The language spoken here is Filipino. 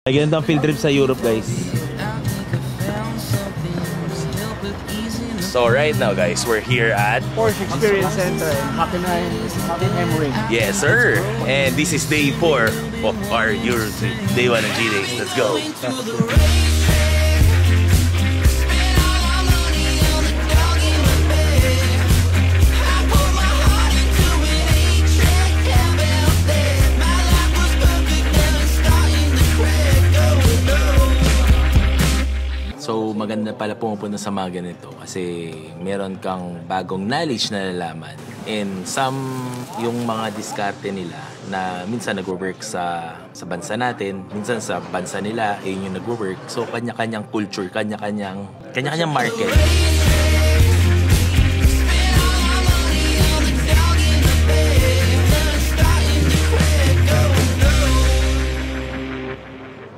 Ganito ang field trip sa Europe, guys. So right now, guys, we're here at Porsche Experience Center in Hockenheim Ring. yes, sir. And this is day 4 of our Euro trip. Day 1 of G Days. Let's go. So maganda pala pumupunta sa mga ganito kasi meron kang bagong knowledge na nalaman. And yung mga diskarte nila na minsan nagwo-work sa bansa natin, minsan sa bansa nila, yung nagwo-work. So kanya-kanyang culture, kanya-kanyang market.